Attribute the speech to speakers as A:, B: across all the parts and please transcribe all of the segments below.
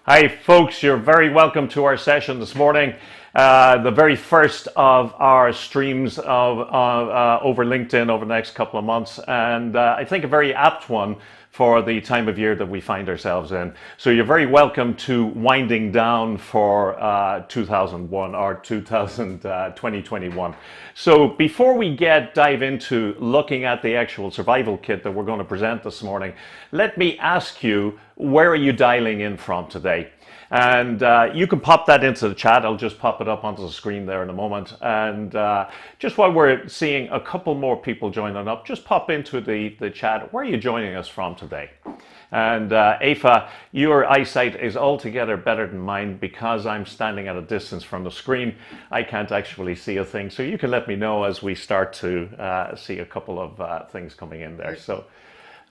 A: Hi folks, you're very welcome to our session this morning, the very first of our streams over LinkedIn over the next couple of months, and I think a very apt one for the time of year that we find ourselves in. So you're very welcome to winding down for 2001 or 2021. So before we dive into looking at the actual survival kit that we're going to present this morning, let me ask you, where are you dialing in from today? And you can pop that into the chat. I'll just pop it up onto the screen there in a moment. And just while we're seeing a couple more people joining up, just pop into the chat. Where are you joining us from today? And Aoife, your eyesight is altogether better than mine because I'm standing at a distance from the screen. I can't actually see a thing. So you can let me know as we start to see a couple of things coming in there. So.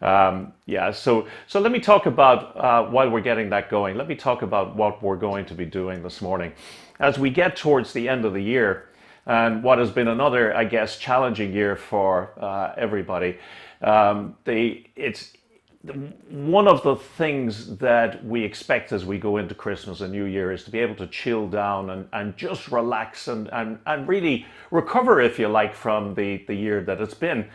A: So let me talk about, while we're getting that going, let me talk about what we're going to be doing this morning. As we get towards the end of the year, and what has been another, I guess, challenging year for everybody, it's one of the things that we expect as we go into Christmas and New Year is to be able to chill down and just relax and really recover, if you like, from the year that it's been.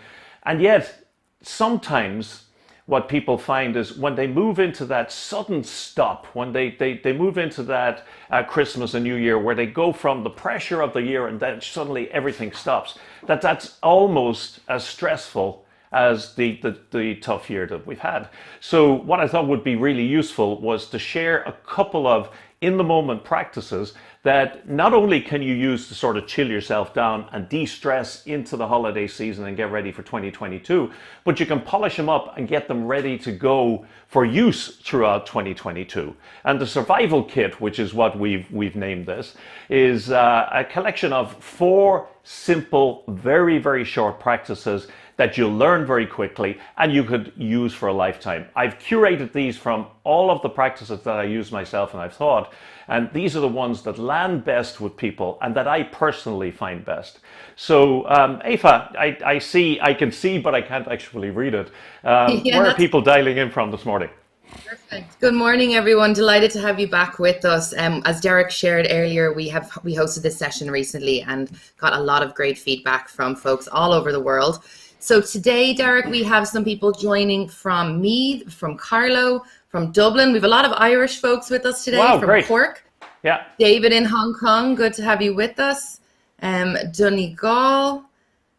A: And yet, sometimes what people find is when they move into that sudden stop, when they move into that Christmas and New Year where they go from the pressure of the year and then suddenly everything stops, that's almost as stressful as the tough year that we've had. So what I thought would be really useful was to share a couple of in-the-moment practices that not only can you use to sort of chill yourself down and de-stress into the holiday season and get ready for 2022, but you can polish them up and get them ready to go for use throughout 2022. And the survival kit, which is what we've named this, is a collection of 4 simple, very, very short practices that you'll learn very quickly and you could use for a lifetime. I've curated these from all of the practices that I use myself and I've thought, and these are the ones that land best with people and that I personally find best. So Aoife, I can see, but I can't actually read it. Where are people dialing in from this morning?
B: Perfect. Good morning, everyone. Delighted to have you back with us. As Deiric shared earlier, we hosted this session recently and got a lot of great feedback from folks all over the world. So today, Deiric, we have some people joining from Meath, from Carlow, from Dublin. We have a lot of Irish folks with us today.
A: Wow,
B: from
A: great.
B: Cork.
A: Yeah.
B: David in Hong Kong, good to have you with us. Donegal.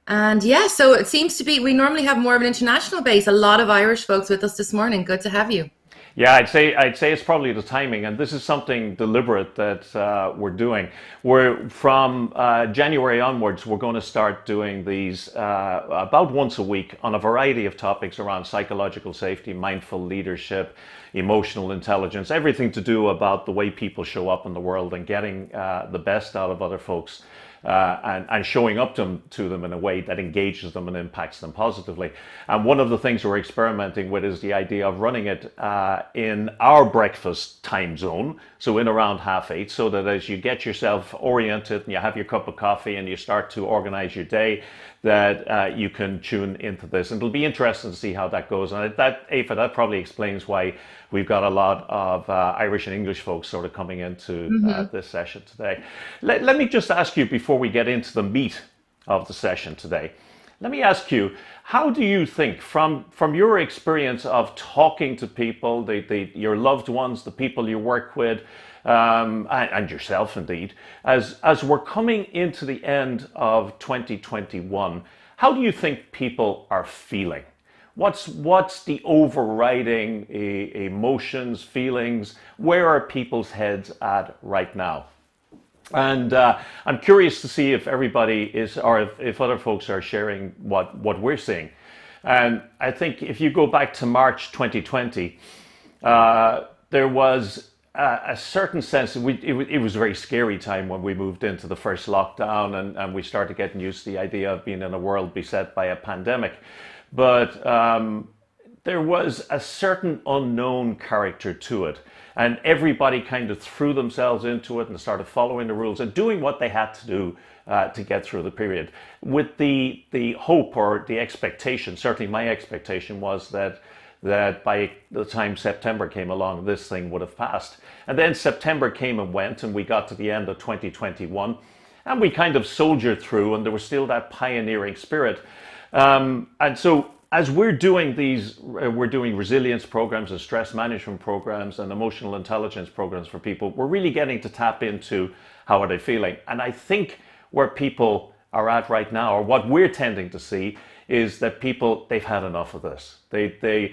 B: And yeah, so it seems to be, we normally have more of an international base. A lot of Irish folks with us this morning. Good to have you.
A: Yeah, I'd say it's probably the timing, and this is something deliberate that we're doing. We're from January onwards, we're going to start doing these about once a week on a variety of topics around psychological safety, mindful leadership, emotional intelligence, everything to do about the way people show up in the world and getting the best out of other folks. And showing up to them in a way that engages them and impacts them positively. And one of the things we're experimenting with is the idea of running it in our breakfast time zone, so in around 8:30, so that as you get yourself oriented and you have your cup of coffee and you start to organize your day, that you can tune into this. And it'll be interesting to see how that goes. And Aoife, that probably explains why we've got a lot of Irish and English folks sort of coming into this session today. Let me just ask you, before we get into the meat of the session today. Let me ask you, how do you think, from your experience of talking to people, your loved ones, the people you work with, and yourself indeed, as we're coming into the end of 2021, how do you think people are feeling? What's the overriding emotions, feelings? Where are people's heads at right now? And I'm curious to see if everybody is, or if other folks are sharing what we're seeing. And I think if you go back to March 2020, there was a certain sense, it was a very scary time when we moved into the first lockdown and we started getting used to the idea of being in a world beset by a pandemic. But there was a certain unknown character to it. And everybody kind of threw themselves into it and started following the rules and doing what they had to do to get through the period. With the hope or the expectation, certainly my expectation was that by the time September came along, this thing would have passed. And then September came and went, and we got to the end of 2021, and we kind of soldiered through, and there was still that pioneering spirit. And so as we're doing resilience programs and stress management programs and emotional intelligence programs for people, we're really getting to tap into how are they feeling. And I think where people are at right now, or what we're tending to see, is that they've had enough of this. The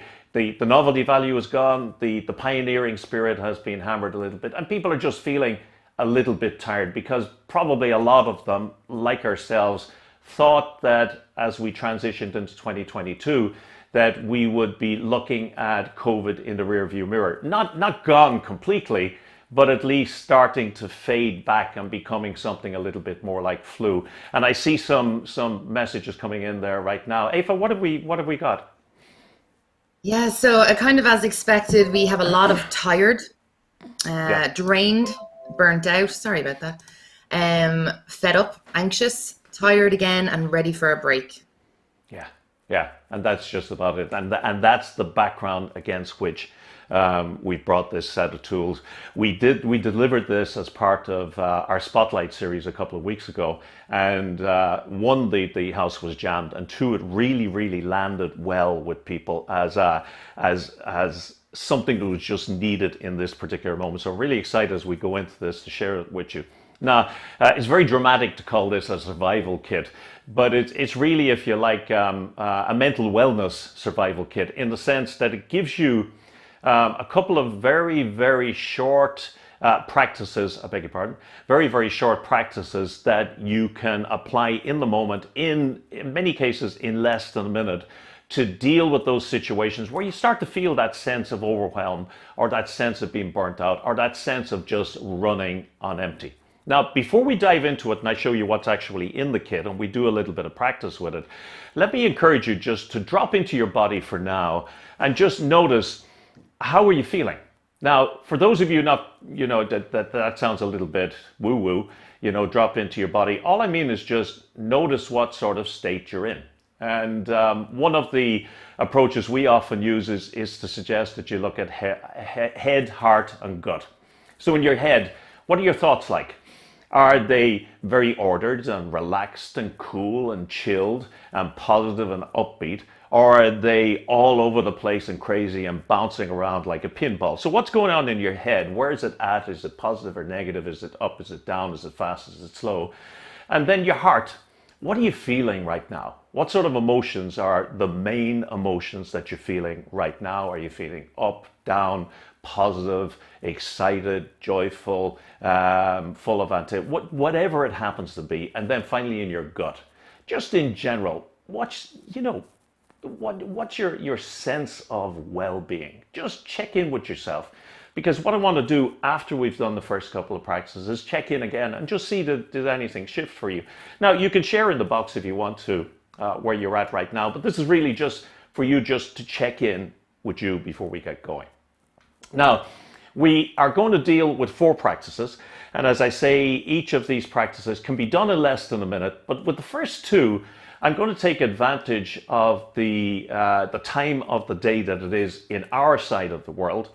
A: novelty value is gone, the pioneering spirit has been hammered a little bit, and people are just feeling a little bit tired because probably a lot of them, like ourselves, thought that as we transitioned into 2022, that we would be looking at COVID in the rearview mirror. Not gone completely, but at least starting to fade back and becoming something a little bit more like flu. And I see some messages coming in there right now. Aoife, what have we got?
B: Yeah, so kind of as expected, we have a lot of tired, drained, burnt out, sorry about that, fed up, anxious, tired again, and ready for a break.
A: Yeah, and that's just about it. And that's the background against which we brought this set of tools. We delivered this as part of our Spotlight series a couple of weeks ago, and one, the house was jammed, and two, it really landed well with people as something that was just needed in this particular moment. So really excited as we go into this to share it with you. Now, it's very dramatic to call this a survival kit, but it's really, if you like, a mental wellness survival kit, in the sense that it gives you a couple of very short practices, I beg your pardon, very short practices that you can apply in the moment, in many cases in less than a minute, to deal with those situations where you start to feel that sense of overwhelm, or that sense of being burnt out, or that sense of just running on empty. Now, before we dive into it and I show you what's actually in the kit and we do a little bit of practice with it, let me encourage you just to drop into your body for now and just notice, how are you feeling? Now, for those of you not, that sounds a little bit woo-woo, drop into your body. All I mean is just notice what sort of state you're in. And one of the approaches we often use is to suggest that you look at head, heart, and gut. So in your head, what are your thoughts like? Are they very ordered and relaxed and cool and chilled and positive and upbeat? Or are they all over the place and crazy and bouncing around like a pinball? So what's going on in your head? Where is it at? Is it positive or negative? Is it up? Is it down? Is it fast? Is it slow? And then your heart. What are you feeling right now? What sort of emotions are the main emotions that you're feeling right now? Are you feeling up, down, positive, excited, joyful, full of whatever it happens to be? And then finally in your gut, just in general, what's your sense of well-being? Just check in with yourself. Because what I want to do after we've done the first couple of practices is check in again and just see did anything shift for you. Now, you can share in the box if you want to where you're at right now, but this is really just for you just to check in with you before we get going. Now, we are going to deal with 4 practices, and as I say, each of these practices can be done in less than a minute, but with the first 2, I'm going to take advantage of the time of the day that it is in our side of the world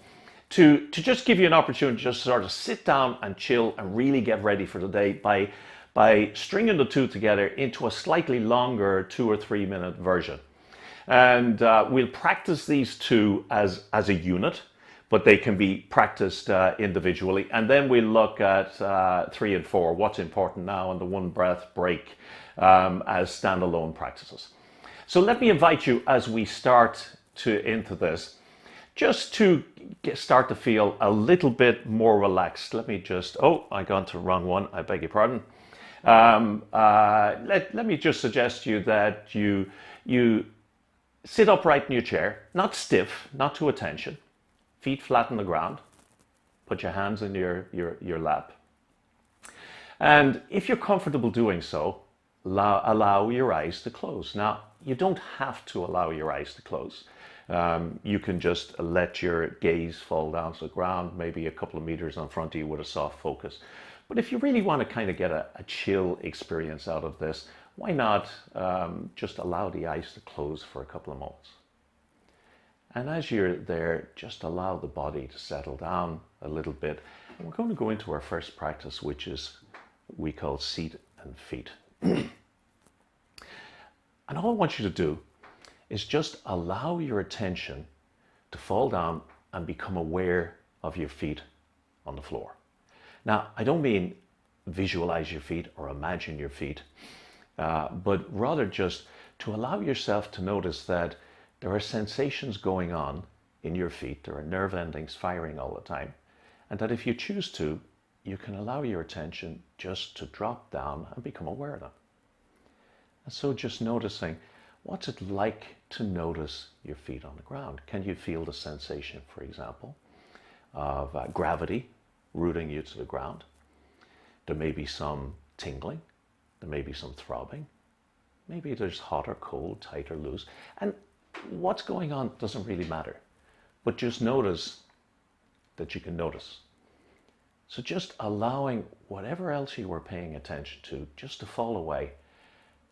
A: to just give you an opportunity to just sort of sit down and chill and really get ready for the day by by stringing the two together into a slightly longer 2 or 3 minute version. And we'll practice these two as a unit, but they can be practiced individually. And then we'll look at 3 and 4, what's important now, and the 1 breath break as standalone practices. So let me invite you as we start into this, just to start to feel a little bit more relaxed. Let me just, I got to the wrong one, I beg your pardon. Let me just suggest to you that you sit upright in your chair, not stiff, not to attention, feet flat on the ground, put your hands in your lap. And if you're comfortable doing so, allow your eyes to close. Now, you don't have to allow your eyes to close. You can just let your gaze fall down to the ground, maybe a couple of meters in front of you with a soft focus. But if you really want to kind of get a chill experience out of this, why not just allow the eyes to close for a couple of moments? And as you're there, just allow the body to settle down a little bit. And we're going to go into our first practice, which is we call seat and feet. And all I want you to do is just allow your attention to fall down and become aware of your feet on the floor. Now, I don't mean visualize your feet or imagine your feet, but rather just to allow yourself to notice that there are sensations going on in your feet, there are nerve endings firing all the time, and that if you choose to, you can allow your attention just to drop down and become aware of them. And so just noticing, what's it like to notice your feet on the ground? Can you feel the sensation, for example, of gravity rooting you to the ground? There may be some tingling, there may be some throbbing, maybe there's hot or cold, tight or loose, and what's going on doesn't really matter, but just notice that you can notice. So just allowing whatever else you were paying attention to just to fall away,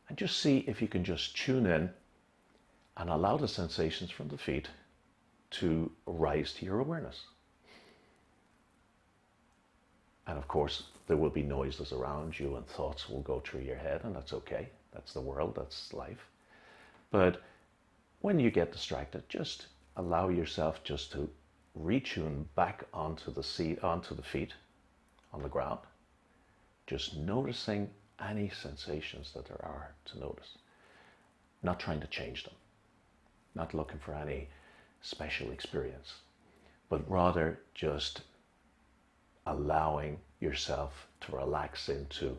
A: and just see if you can just tune in and allow the sensations from the feet to rise to your awareness. And of course, there will be noises around you and thoughts will go through your head, and that's okay. That's the world, that's life. But when you get distracted, just allow yourself just to retune back onto the feet on the ground, just noticing any sensations that there are to notice, not trying to change them, not looking for any special experience, but rather just allowing yourself to relax into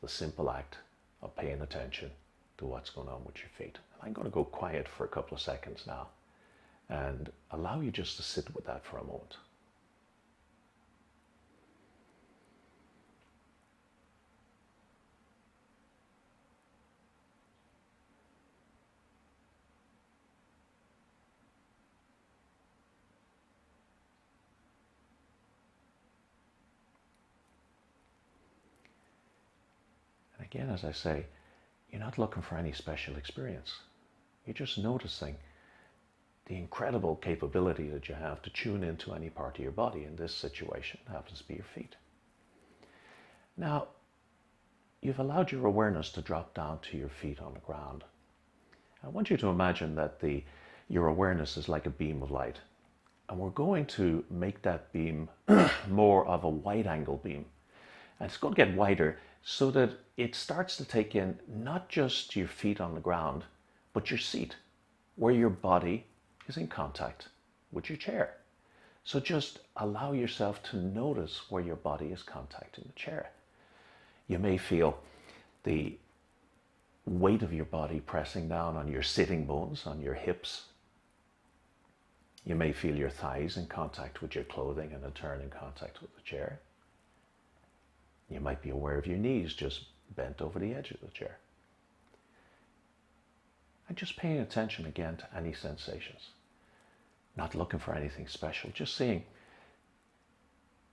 A: the simple act of paying attention to what's going on with your feet. I'm going to go quiet for a couple of seconds now and allow you just to sit with that for a moment. Again, as I say, you're not looking for any special experience. You're just noticing the incredible capability that you have to tune into any part of your body. In this situation, it happens to be your feet. Now, you've allowed your awareness to drop down to your feet on the ground. I want you to imagine that your awareness is like a beam of light. And we're going to make that beam more of a wide-angle beam. And it's going to get wider so that it starts to take in not just your feet on the ground, but your seat, where your body is in contact with your chair. So just allow yourself to notice where your body is contacting the chair. You may feel the weight of your body pressing down on your sitting bones, on your hips. You may feel your thighs in contact with your clothing and in turn in contact with the chair. You might be aware of your knees just bent over the edge of the chair. And just paying attention again to any sensations. Not looking for anything special, just seeing,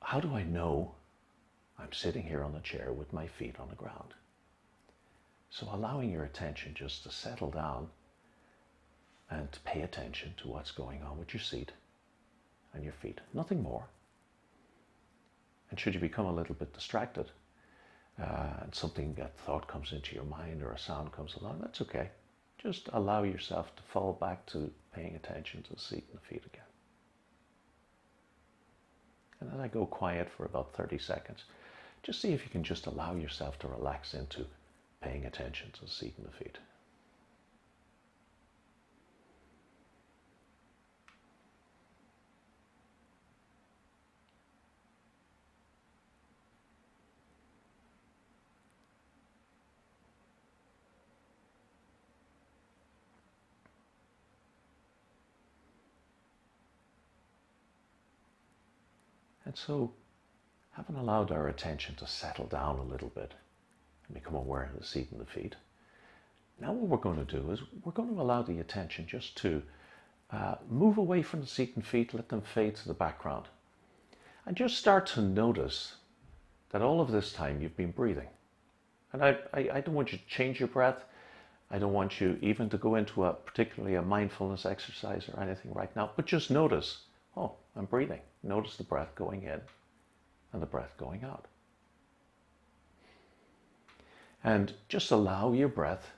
A: how do I know I'm sitting here on the chair with my feet on the ground? So allowing your attention just to settle down and to pay attention to what's going on with your seat and your feet, nothing more. And should you become a little bit distracted, and something, that thought comes into your mind or a sound comes along, that's okay. Just allow yourself to fall back to paying attention to the seat and the feet again. And then I go quiet for about 30 seconds. Just see if you can just allow yourself to relax into paying attention to the seat and the feet. And so, having allowed our attention to settle down a little bit and become aware of the seat and the feet, now what we're going to do is we're going to allow the attention just to move away from the seat and feet, let them fade to the background. And just start to notice that all of this time you've been breathing. And I don't want you to change your breath. I don't want you even to go into particularly a mindfulness exercise or anything right now, but just notice, oh, I'm breathing. Notice the breath going in and the breath going out. And just allow your breath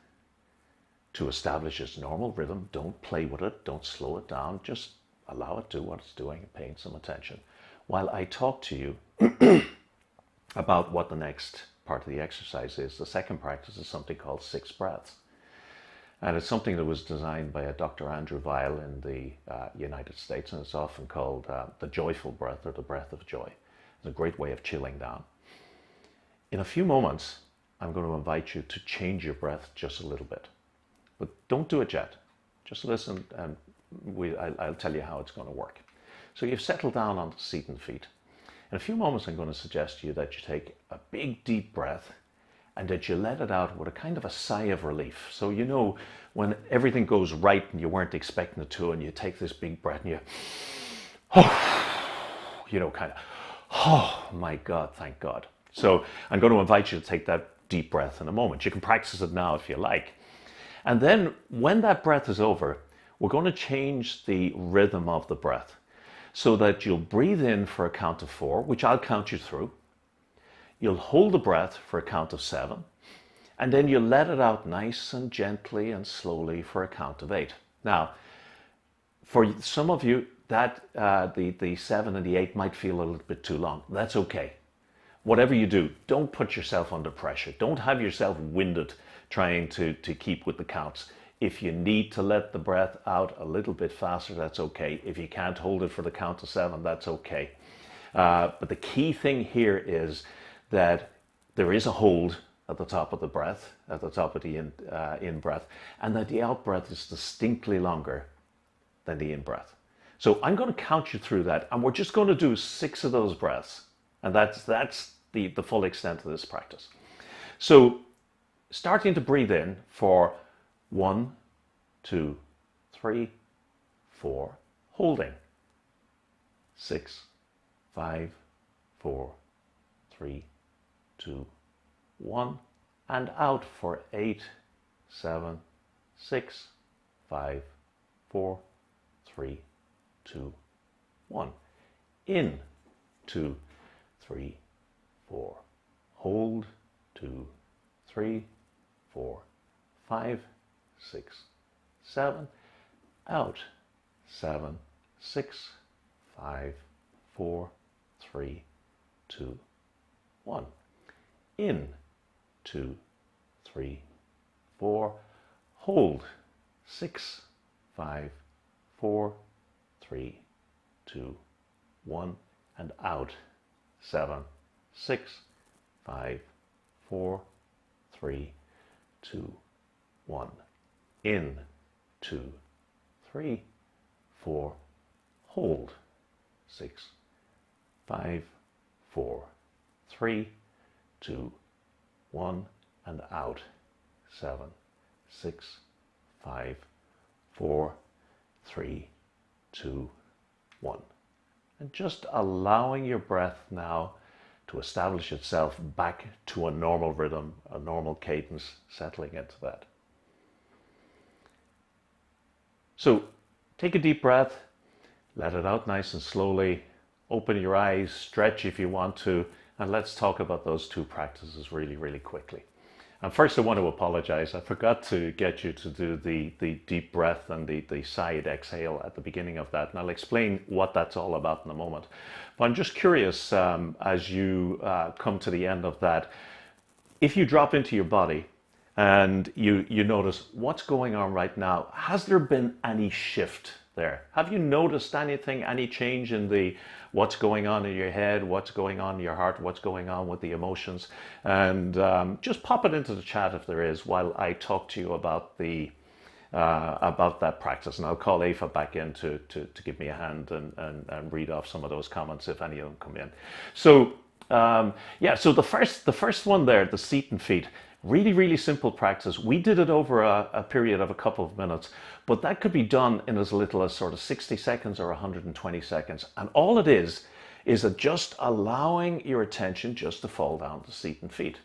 A: to establish its normal rhythm. Don't play with it. Don't slow it down. Just allow it to do what it's doing and paying some attention while I talk to you about what the next part of the exercise is. The second practice is something called 6 breaths. And it's something that was designed by a Dr. Andrew Weil in the United States, and it's often called the joyful breath or the breath of joy. It's a great way of chilling down. In a few moments, I'm going to invite you to change your breath just a little bit. But don't do it yet. Just listen and I'll tell you how it's going to work. So you've settled down on the seat and feet. In a few moments, I'm going to suggest to you that you take a big deep breath and that you let it out with a kind of a sigh of relief. So you know when everything goes right and you weren't expecting it to, and you take this big breath and you, kind of, oh my God, thank God. So I'm going to invite you to take that deep breath in a moment. You can practice it now if you like. And then when that breath is over, we're going to change the rhythm of the breath so that you'll breathe in for a count of 4, which I'll count you through. You'll hold the breath for a count of 7, and then you'll let it out nice and gently and slowly for a count of 8. Now, for some of you, that the 7 and the 8 might feel a little bit too long. That's okay. Whatever you do, don't put yourself under pressure. Don't have yourself winded trying to keep with the counts. If you need to let the breath out a little bit faster, that's okay. If you can't hold it for the count of 7, that's okay. But the key thing here is that there is a hold at the top of the breath, at the top of the in-breath, and that the out-breath is distinctly longer than the in-breath. So I'm going to count you through that, and we're just going to do 6 of those breaths, and that's the full extent of this practice. So starting to breathe in for 1, 2, 3, 4, holding 6, 5, 4, 3, 2, 1, and out for 8, 7, 6, 5, 4, 3, 2, 1. In, 2, 3, 4. Hold, 2, 3, 4, 5, 6, 7. Out, 7, 6, 5, 4, 3, 2, 1. In, 2, 3, 4. Hold, 6, 5, 4, 3, 2, 1. And out, 7, 6, 5, 4, 3, 2, 1. In, 2, 3, 4. Hold, 6, 5, 4, 3, 2, 1, and out, 7, 6, 5, 4, 3, 2, 1. And just allowing your breath now to establish itself back to a normal rhythm, a normal cadence, settling into that. So take a deep breath, let it out nice and slowly, open your eyes, stretch if you want to, And let's talk about those two practices really, really quickly. And first, I want to apologize. I forgot to get you to do the deep breath and the side exhale at the beginning of that. And I'll explain what that's all about in a moment. But I'm just curious, as you come to the end of that, if you drop into your body and you notice what's going on right now, has there been any shift there? Have you noticed anything, any change in the what's going on in your head, what's going on in your heart, what's going on with the emotions? And just pop it into the chat if there is, while I talk to you about that practice. And I'll call Aoife back in to give me a hand and read off some of those comments if any of them come in. So so the first one there, the seat and feet. Really, really simple practice. We did it over a period of a couple of minutes, but that could be done in as little as sort of 60 seconds or 120 seconds. And all it is that just allowing your attention just to fall down to seat and feet.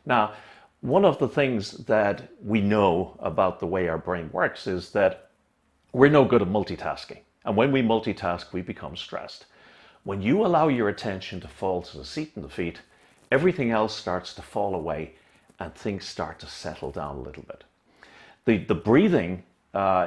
A: Now, one of the things that we know about the way our brain works is that we're no good at multitasking. And when we multitask, we become stressed. When you allow your attention to fall to the seat and the feet, everything else starts to fall away and things start to settle down a little bit. The breathing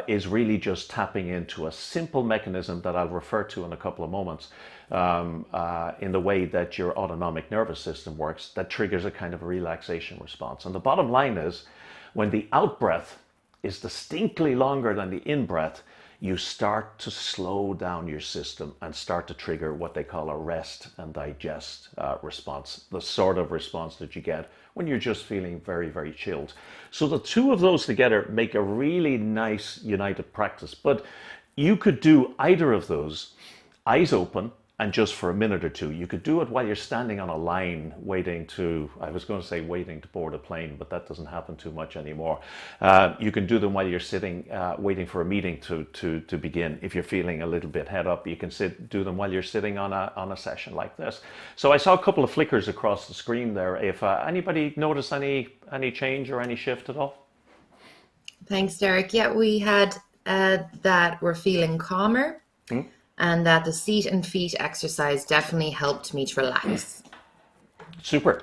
A: is really just tapping into a simple mechanism that I'll refer to in a couple of moments in the way that your autonomic nervous system works that triggers a kind of a relaxation response. And the bottom line is, when the out breath is distinctly longer than the in breath, you start to slow down your system and start to trigger what they call a rest and digest response, the sort of response that you get when you're just feeling very, very chilled. So the two of those together make a really nice united practice. But you could do either of those, eyes open, and just for a minute or two. You could do it while you're standing on a line waiting to, I was going to say waiting to board a plane, but that doesn't happen too much anymore. You can do them while you're sitting, waiting for a meeting to begin. If you're feeling a little bit head up, you can do them while you're sitting on a session like this. So I saw a couple of flickers across the screen there. If anybody noticed any change or any shift at all?
B: Thanks, Deiric. Yeah, we had that we're feeling calmer. And that the seat and feet exercise definitely helped me to relax.
A: Super.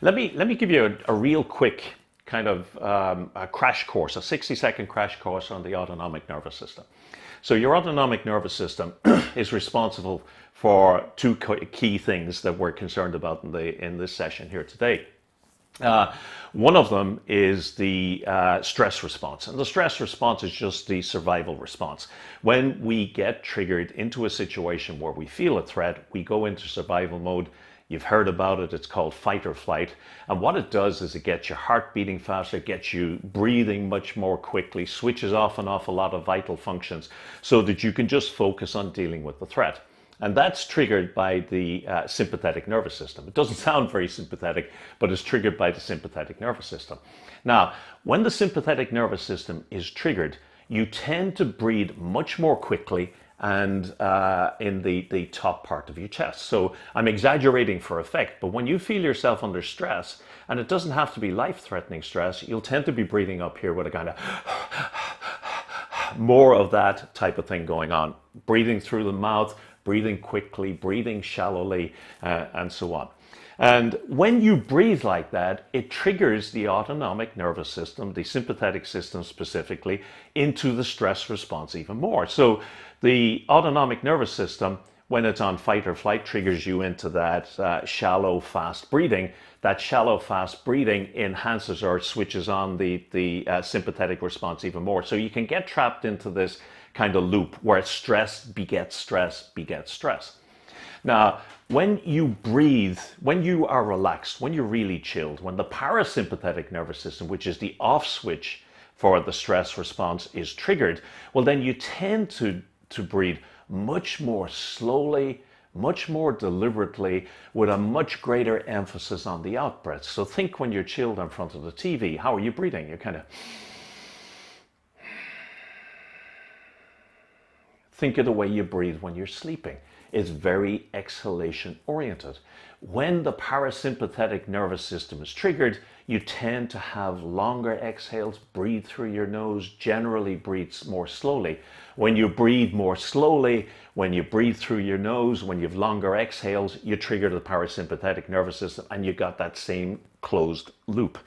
A: Let me give you a real quick kind of a crash course, a 60-second crash course on the autonomic nervous system. So your autonomic nervous system is responsible for two key things that we're concerned about in this session here today. One of them is the stress response. And the stress response is just the survival response. When we get triggered into a situation where we feel a threat, we go into survival mode. You've heard about it. It's called fight or flight. And what it does is it gets your heart beating faster, gets you breathing much more quickly, switches off an awful lot of vital functions so that you can just focus on dealing with the threat. And that's triggered by the sympathetic nervous system. It doesn't sound very sympathetic, but it's triggered by the sympathetic nervous system. Now, when the sympathetic nervous system is triggered, you tend to breathe much more quickly and in the top part of your chest. So I'm exaggerating for effect, but when you feel yourself under stress, and it doesn't have to be life-threatening stress, you'll tend to be breathing up here with a kind of more of that type of thing going on. Breathing through the mouth, breathing quickly, breathing shallowly, and so on. And when you breathe like that, it triggers the autonomic nervous system, the sympathetic system specifically, into the stress response even more. So the autonomic nervous system, when it's on fight or flight, triggers you into that shallow, fast breathing. That shallow, fast breathing enhances or switches on the sympathetic response even more. So you can get trapped into this kind of loop where stress begets stress begets stress. Now, when you breathe, when you are relaxed, when you're really chilled, when the parasympathetic nervous system, which is the off switch for the stress response, is triggered, well, then you tend to breathe much more slowly, much more deliberately, with a much greater emphasis on the out breath. So think when you're chilled in front of the TV, how are you breathing? You're kind of... think of the way you breathe when you're sleeping. It's very exhalation oriented. When the parasympathetic nervous system is triggered, you tend to have longer exhales, breathe through your nose, generally breathe more slowly. When you breathe more slowly, when you breathe through your nose, when you have longer exhales, you trigger the parasympathetic nervous system and you got that same closed loop.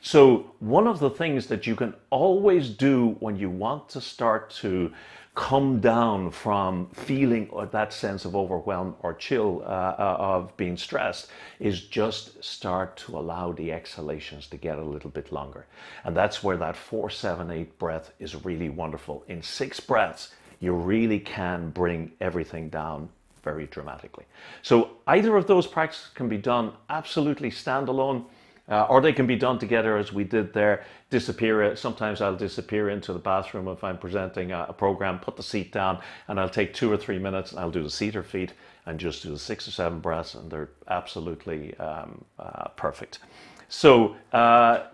A: So one of the things that you can always do when you want to start to come down from feeling that sense of overwhelm or chill of being stressed is just start to allow the exhalations to get a little bit longer. And that's where that 4-7-8 breath is really wonderful. In 6 breaths, you really can bring everything down very dramatically. So either of those practices can be done absolutely standalone, or they can be done together as we did there. Sometimes I'll disappear into the bathroom if I'm presenting a program, put the seat down, and I'll take 2 or 3 minutes and I'll do the seat or feet and just do the 6 or 7 breaths, and they're absolutely perfect. So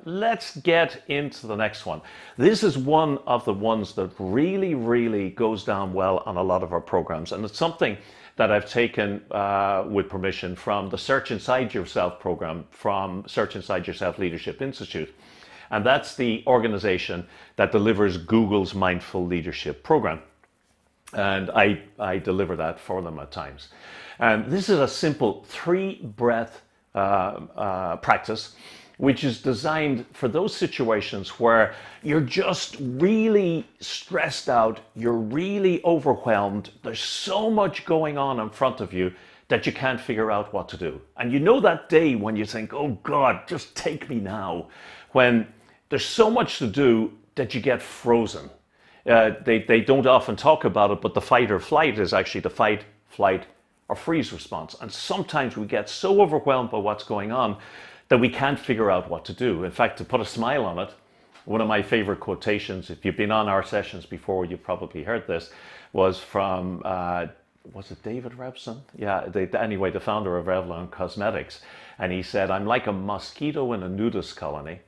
A: let's get into the next one. This is one of the ones that really goes down well on a lot of our programs, and it's something that I've taken with permission from the Search Inside Yourself program from Search Inside Yourself Leadership Institute. And that's the organization that delivers Google's Mindful Leadership program. And I deliver that for them at times. And this is a simple 3-breath practice, which is designed for those situations where you're just really stressed out, you're really overwhelmed, there's so much going on in front of you that you can't figure out what to do. And you know that day when you think, oh God, just take me now, when there's so much to do that you get frozen. They don't often talk about it, but the fight or flight is actually the fight, flight, or freeze response. And sometimes we get so overwhelmed by what's going on that we can't figure out what to do. In fact, to put a smile on it, one of my favorite quotations, if you've been on our sessions before, you've probably heard this, was from, was it David Revson? Yeah, anyway, the founder of Revlon Cosmetics. And he said, I'm like a mosquito in a nudist colony.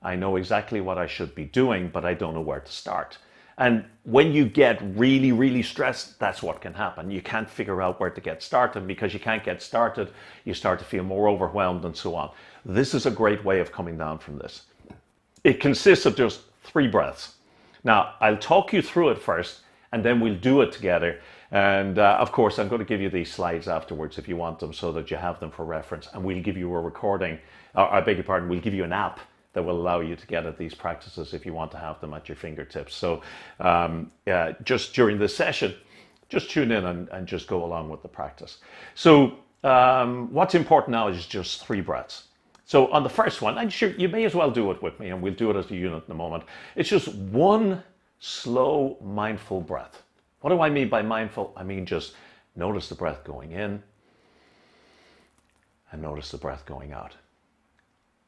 A: I know exactly what I should be doing, but I don't know where to start. And when you get really stressed, that's what can happen. You can't figure out where to get started. Because you can't get started, you start to feel more overwhelmed and so on. This is a great way of coming down from this. It consists of just 3 breaths. Now, I'll talk you through it first, and then we'll do it together. And of course, I'm going to give you these slides afterwards if you want them, so that you have them for reference. And we'll give you a recording, or I beg your pardon, we'll give you an app that will allow you to get at these practices if you want to have them at your fingertips. So just during this session, just tune in and just go along with the practice. So what's important now is just 3 breaths. So on the first one, and sure, you may as well do it with me, and we'll do it as a unit in a moment. It's just 1 slow, mindful breath. What do I mean by mindful? I mean just notice the breath going in and notice the breath going out.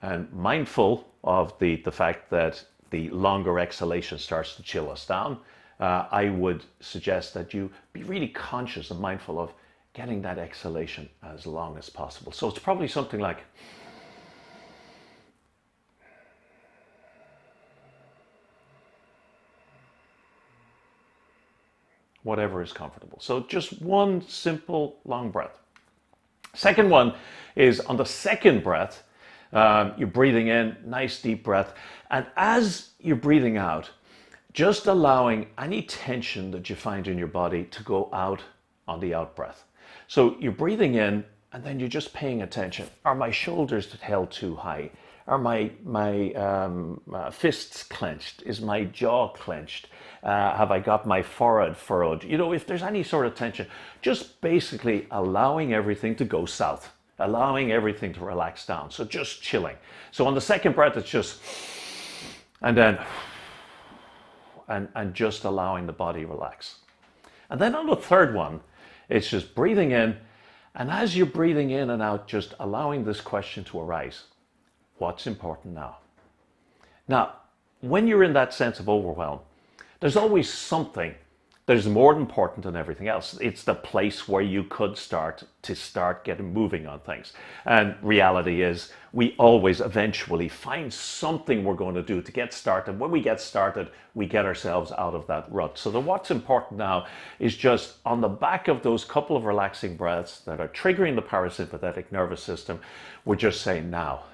A: And mindful of the fact that the longer exhalation starts to chill us down, I would suggest that you be really conscious and mindful of getting that exhalation as long as possible. So it's probably something like, whatever is comfortable. So just 1 simple long breath. Second one is on the second breath, you're breathing in, nice deep breath. And as you're breathing out, just allowing any tension that you find in your body to go out on the out breath. So you're breathing in, and then you're just paying attention. Are my shoulders held too high? Are my fists clenched? Is my jaw clenched? Have I got my forehead furrowed? You know, if there's any sort of tension, just basically allowing everything to go south. Allowing everything to relax down. So just chilling. So on the second breath, it's just, and then, and just allowing the body relax. And then on the third one, it's just breathing in. And as you're breathing in and out, just allowing this question to arise. What's important now? Now, when you're in that sense of overwhelm, there's always something that is more important than everything else. It's the place where you could start getting moving on things. And reality is we always eventually find something we're going to do to get started. When we get started, we get ourselves out of that rut. So what's important now is just on the back of those couple of relaxing breaths that are triggering the parasympathetic nervous system, we're just saying, now,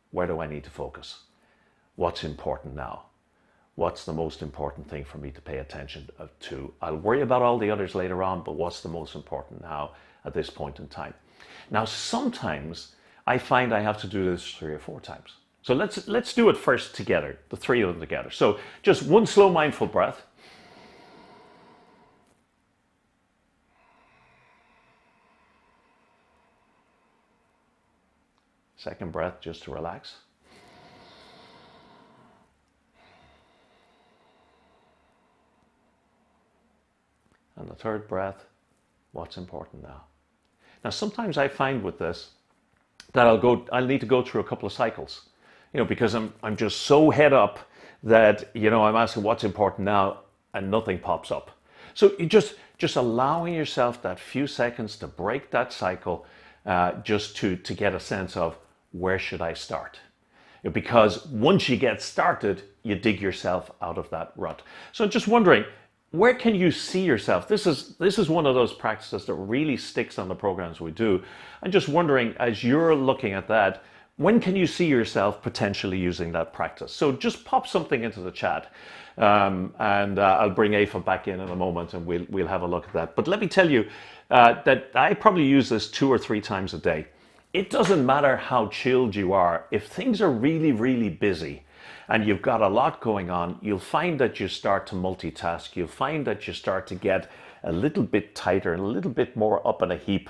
A: where do I need to focus? What's important now? What's the most important thing for me to pay attention to? I'll worry about all the others later on, but what's the most important now at this point in time? Now, sometimes I find I have to do this 3 or 4 times. So let's do it first together, the 3 of them together. So just one slow mindful breath. Second breath, just to relax. And the third breath, what's important now? Now, sometimes I find with this that I'll need to go through a couple of cycles, because I'm just so head up that, I'm asking what's important now and nothing pops up. So you just allowing yourself that few seconds to break that cycle, just to get a sense of where should I start? Because once you get started, you dig yourself out of that rut. So just wondering, where can you see yourself? This is one of those practices that really sticks on the programs we do. I'm just wondering, as you're looking at that, when can you see yourself potentially using that practice? So just pop something into the chat, and I'll bring Aoife back in a moment, and we'll have a look at that. But let me tell you that I probably use this 2 or 3 times a day. It doesn't matter how chilled you are. If things are really, really busy, and you've got a lot going on, you'll find that you start to multitask. You'll find that you start to get a little bit tighter and a little bit more up in a heap.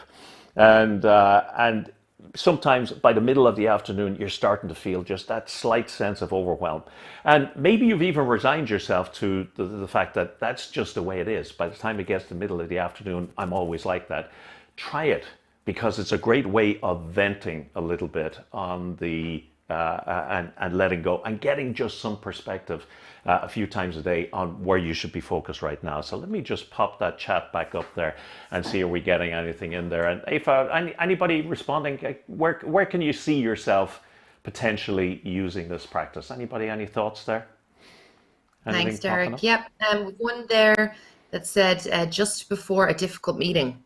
A: And sometimes by the middle of the afternoon, you're starting to feel just that slight sense of overwhelm. And maybe you've even resigned yourself to the fact that that's just the way it is. By the time it gets to the middle of the afternoon, I'm always like that. Try it, because it's a great way of venting a little bit on the and letting go and getting just some perspective a few times a day on where you should be focused right now. So let me just pop that chat back up there and see, are we getting anything in there? And if anybody responding, where can you see yourself potentially using this practice? Anybody, any thoughts there? Anything?
B: Thanks, Derek. Yep. One there that said just before a difficult meeting.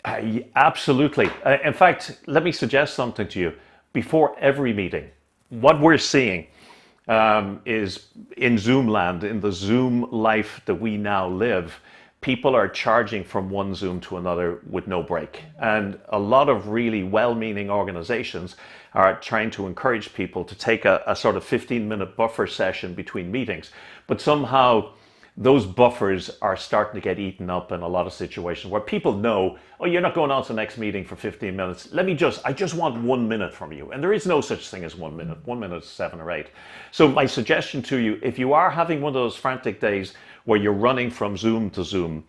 A: Absolutely. In fact, let me suggest something to you. Before every meeting, what we're seeing is in Zoom land, in the Zoom life that we now live, people are charging from one Zoom to another with no break. And a lot of really well-meaning organizations are trying to encourage people to take a sort of 15-minute buffer session between meetings. But somehow those buffers are starting to get eaten up in a lot of situations where people know, oh, you're not going on to the next meeting for 15 minutes. I just want 1 minute from you. And there is no such thing as 1 minute. 1 minute is 7 or 8. So my suggestion to you, if you are having one of those frantic days where you're running from Zoom to Zoom,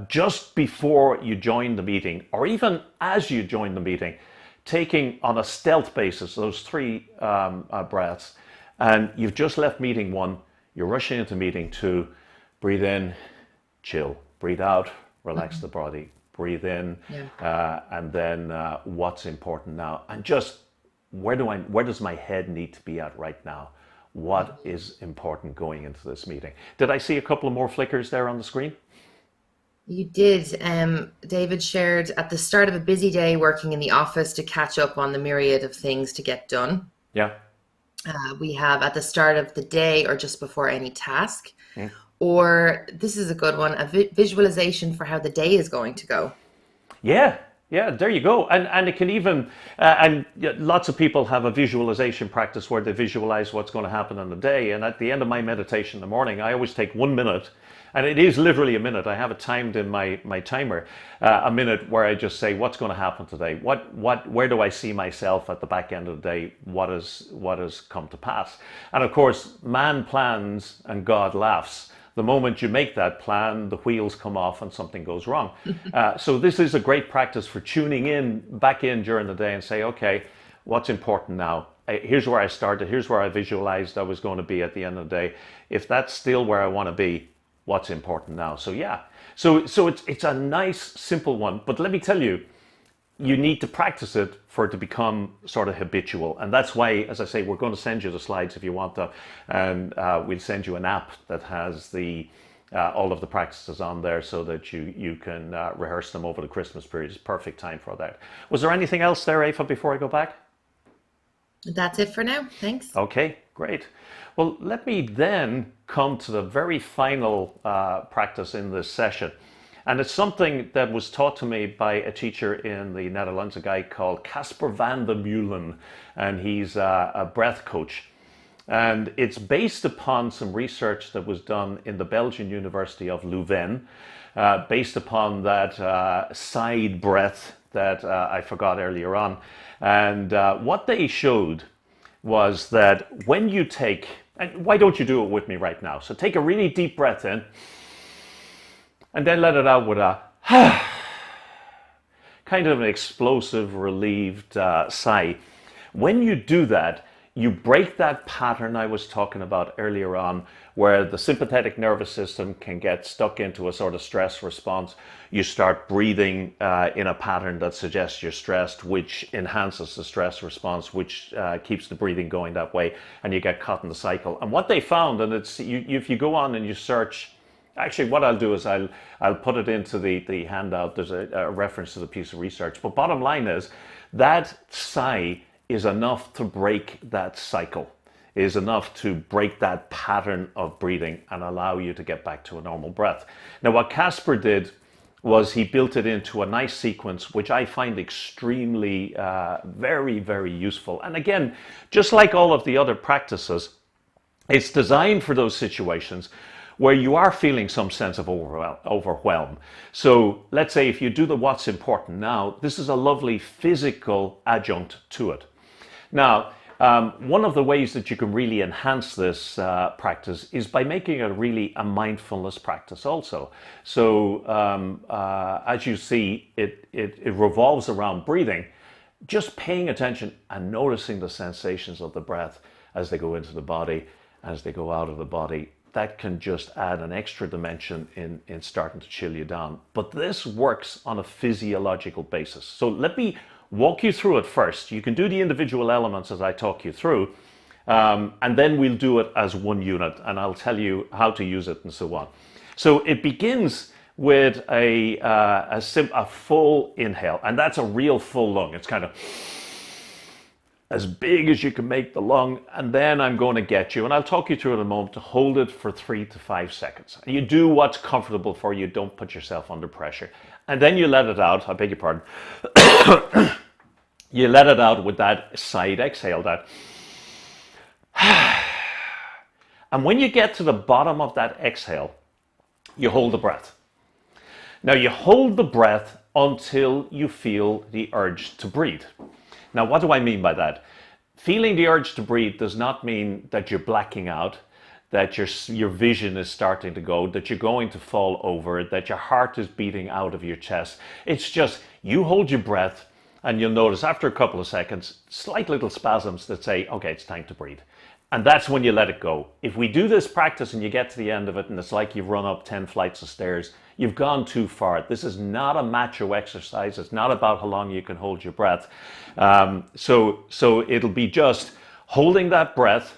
A: just before you join the meeting, or even as you join the meeting, taking on a stealth basis those 3 breaths, and you've just left meeting 1, you're rushing into meeting 2, breathe in, chill, breathe out, relax the body, breathe in, and then what's important now, and just where does my head need to be at right now? What is important going into this meeting? Did I see a couple of more flickers there on the screen?
B: You did. David shared at the start of a busy day working in the office to catch up on the myriad of things to get done.
A: Yeah.
B: We have at the start of the day or just before any task, or this is a good one, a visualization for how the day is going to go. Yeah, there you go. And it can even, and lots of people have a visualization practice where they visualize what's going to happen in the day. And at the end of my meditation in the morning, I always take 1 minute. And it is literally a minute. I have it timed in my timer, a minute where I just say, what's going to happen today? Where do I see myself at the back end of the day? What has come to pass? And of course, man plans and God laughs. The moment you make that plan, the wheels come off and something goes wrong. So this is a great practice for tuning back in during the day and say, okay, what's important now? Here's where I started. Here's where I visualized I was going to be at the end of the day. If that's still where I want to be,
A: what's important now. So yeah, so it's a nice simple one, but let me tell you, you need to practice it for it to become sort of habitual. And that's why, as I say, we're going to send you the slides if you want to, and we'll send you an app that has the all of the practices on there so that you can rehearse them over the Christmas period. It's perfect time for that. Was there anything else there, Aoife, before I go back?
B: That's it for now. Thanks.
A: Okay, great. Well, let me then come to the very final practice in this session. And it's something that was taught to me by a teacher in the Netherlands, a guy called Casper van der Meulen, and he's a breath coach. And it's based upon some research that was done in the Belgian University of Leuven, based upon that side breath that I forgot earlier on. And what they showed was that when you take, and why don't you do it with me right now? So take a really deep breath in, and then let it out with a kind of an explosive, relieved sigh. When you do that, you break that pattern I was talking about earlier on, where the sympathetic nervous system can get stuck into a sort of stress response. You start breathing in a pattern that suggests you're stressed, which enhances the stress response, which keeps the breathing going that way, and you get caught in the cycle. And what they found, and it's if you go on and you search, actually what I'll do is I'll put it into the handout. There's a reference to the piece of research. But bottom line is that sigh is enough to break that cycle, is enough to break that pattern of breathing and allow you to get back to a normal breath. Now, what Casper did was he built it into a nice sequence, which I find extremely, very, very useful. And again, just like all of the other practices, it's designed for those situations where you are feeling some sense of overwhelm. So let's say if you do the what's important now, this is a lovely physical adjunct to it. Now, one of the ways that you can really enhance this practice is by making it really a mindfulness practice also. So as you see, it revolves around breathing, just paying attention and noticing the sensations of the breath as they go into the body, as they go out of the body. That can just add an extra dimension in starting to chill you down. But this works on a physiological basis. So let me walk you through it first. You can do the individual elements as I talk you through, and then we'll do it as one unit, and I'll tell you how to use it and so on. So it begins with a full inhale, and that's a real full lung. It's kind of as big as you can make the lung, and then I'm going to get you, and I'll talk you through in a moment, to hold it for 3 to 5 seconds. And you do what's comfortable for you, don't put yourself under pressure. And then you let it out, I beg your pardon. You let it out with that side exhale, that. And when you get to the bottom of that exhale, you hold the breath. Now you hold the breath until you feel the urge to breathe. Now, what do I mean by that? Feeling the urge to breathe does not mean that you're blacking out, that your vision is starting to go, that you're going to fall over, that your heart is beating out of your chest. It's just you hold your breath, and you'll notice after a couple of seconds, slight little spasms that say, okay, it's time to breathe. And that's when you let it go. If we do this practice and you get to the end of it and it's like you've run up 10 flights of stairs, you've gone too far. This is not a macho exercise. It's not about how long you can hold your breath. So it'll be just holding that breath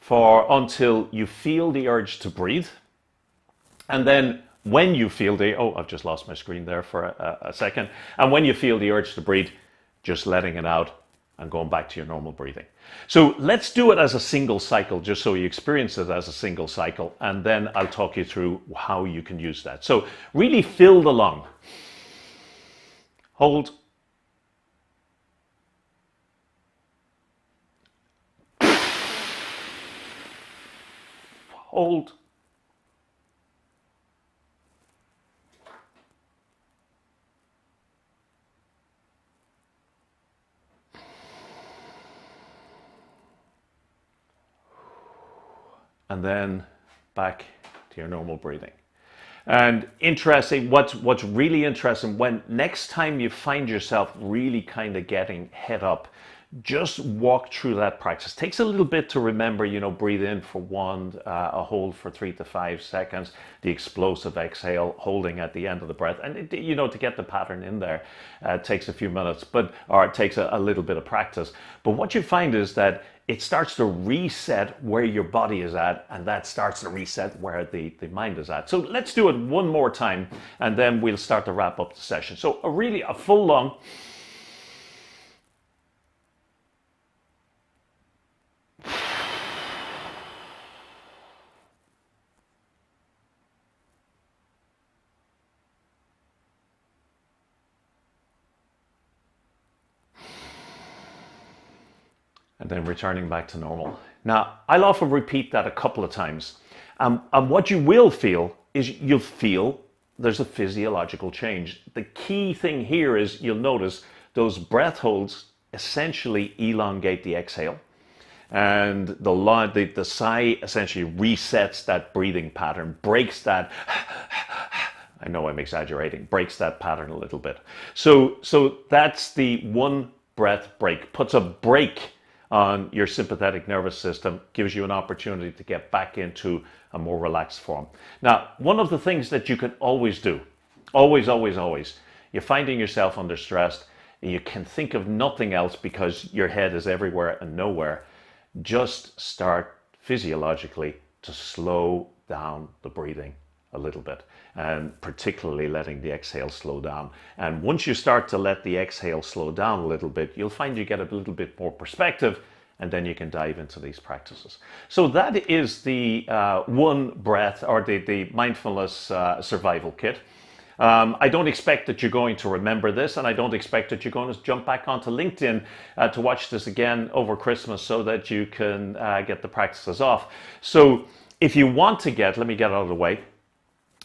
A: until you feel the urge to breathe. And then when you feel I've just lost my screen there for a second. And when you feel the urge to breathe, just letting it out and going back to your normal breathing. So let's do it as a single cycle, just so you experience it as a single cycle, and then I'll talk you through how you can use that. So really fill the lung. Hold. Hold. And then back to your normal breathing. And interesting, what's really interesting, when next time you find yourself really kind of getting head up, just walk through that practice. Takes a little bit to remember, breathe in for 1, a hold for 3 to 5 seconds, the explosive exhale, holding at the end of the breath. And, to get the pattern in there takes a few minutes, or it takes a little bit of practice. But what you find is that it starts to reset where your body is at, and that starts to reset where the mind is at. So let's do it one more time, and then we'll start to wrap up the session. So a full lung. And then returning back to normal. Now, I'll often repeat that a couple of times. And what you will feel is you'll feel there's a physiological change. The key thing here is you'll notice those breath holds essentially elongate the exhale. And the sigh essentially resets that breathing pattern, breaks that, I know I'm exaggerating, breaks that pattern a little bit. So that's the one breath break, puts a break on your sympathetic nervous system, gives you an opportunity to get back into a more relaxed form. Now, one of the things that you can always do, always, you're finding yourself under stress and you can think of nothing else because your head is everywhere and nowhere, just start physiologically to slow down the breathing a little bit, and particularly letting the exhale slow down. And once you start to let the exhale slow down a little bit, you'll find you get a little bit more perspective, and then you can dive into these practices. So that is the one breath, or the mindfulness survival kit. I don't expect that you're going to remember this, and I don't expect that you're going to jump back onto LinkedIn to watch this again over Christmas so that you can get the practices off. So if you want to let me get out of the way,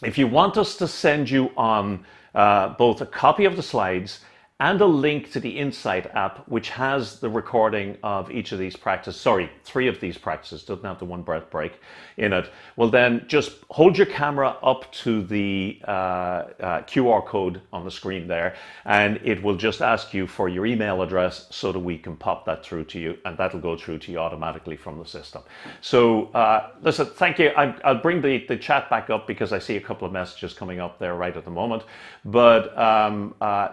A: if you want us to send you on both a copy of the slides and a link to the Insight app, which has the recording of each of these practices, 3 of these practices, doesn't have the one breath break in it, well then just hold your camera up to the QR code on the screen there, and it will just ask you for your email address so that we can pop that through to you, and that'll go through to you automatically from the system. So listen, thank you. I'll bring the chat back up because I see a couple of messages coming up there right at the moment, but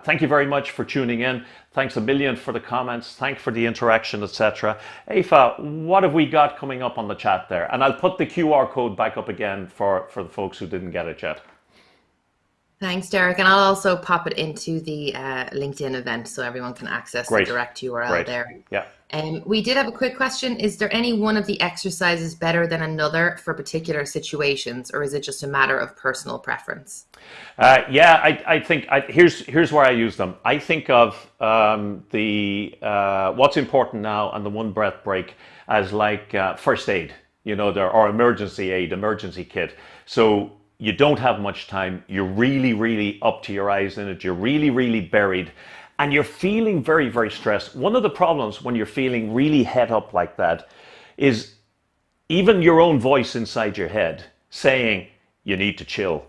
A: thank you very much for tuning in. Thanks a million for the comments. Thanks for the interaction, etc. Aoife, what have we got coming up on the chat there? And I'll put the QR code back up again for the folks who didn't get it yet.
B: Thanks, Deiric. And I'll also pop it into the LinkedIn event so everyone can access the direct URL there.
A: Yeah.
B: We did have a quick question. Is there any one of the exercises better than another for particular situations, or is it just a matter of personal preference?
A: I think here's where I use them. I think of the what's important now and the one breath break as like first aid, or emergency aid, emergency kit. So you don't have much time. You're really, really up to your eyes in it. You're really, really buried. And you're feeling very, very stressed. One of the problems when you're feeling really head up like that is even your own voice inside your head saying you need to chill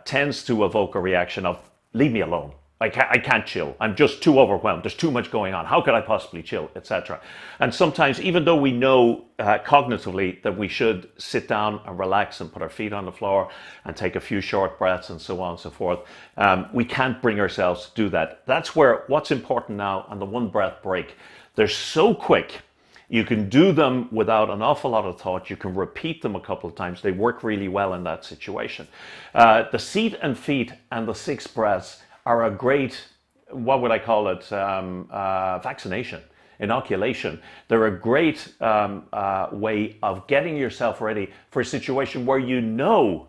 A: tends to evoke a reaction of leave me alone. I can't chill. I'm just too overwhelmed. There's too much going on. How could I possibly chill, etc. And sometimes, even though we know cognitively that we should sit down and relax and put our feet on the floor and take a few short breaths and so on and so forth, we can't bring ourselves to do that. That's where what's important now and the one breath break, they're so quick. You can do them without an awful lot of thought. You can repeat them a couple of times. They work really well in that situation. The seat and feet and the 6 breaths are a great, what would I call it, vaccination, inoculation. They're a great way of getting yourself ready for a situation where you know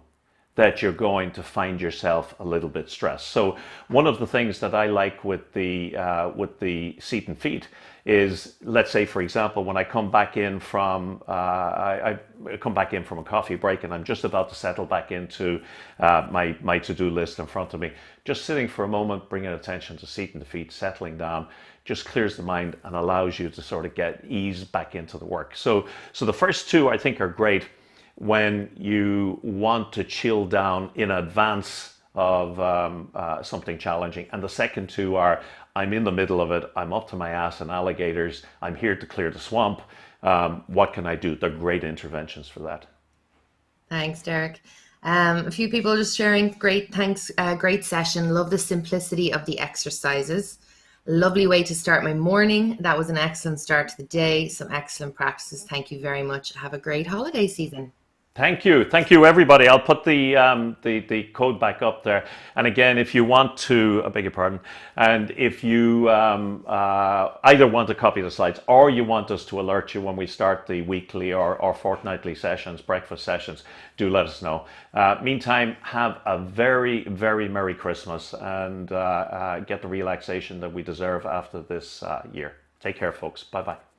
A: that you're going to find yourself a little bit stressed. So one of the things that I like with the seat and feet is, let's say, for example, when I come back in from I come back in from a coffee break and I'm just about to settle back into my to-do list in front of me, just sitting for a moment, bringing attention to seat and the feet, settling down, just clears the mind and allows you to sort of get ease back into the work. So the first 2 I think are great when you want to chill down in advance of something challenging, and the second 2 are I'm in the middle of it. I'm up to my ass in alligators. I'm here to clear the swamp. What can I do? They're great interventions for that.
B: Thanks, Derek. A few people just sharing. Great, thanks. Great session. Love the simplicity of the exercises. Lovely way to start my morning. That was an excellent start to the day. Some excellent practices. Thank you very much. Have a great holiday season.
A: Thank you, everybody. I'll put the code back up there. And again, if you want to, I beg your pardon, and if you either want to copy the slides or you want us to alert you when we start the weekly or fortnightly sessions, breakfast sessions, do let us know. Meantime, have a very, very Merry Christmas and get the relaxation that we deserve after this year. Take care, folks. Bye bye.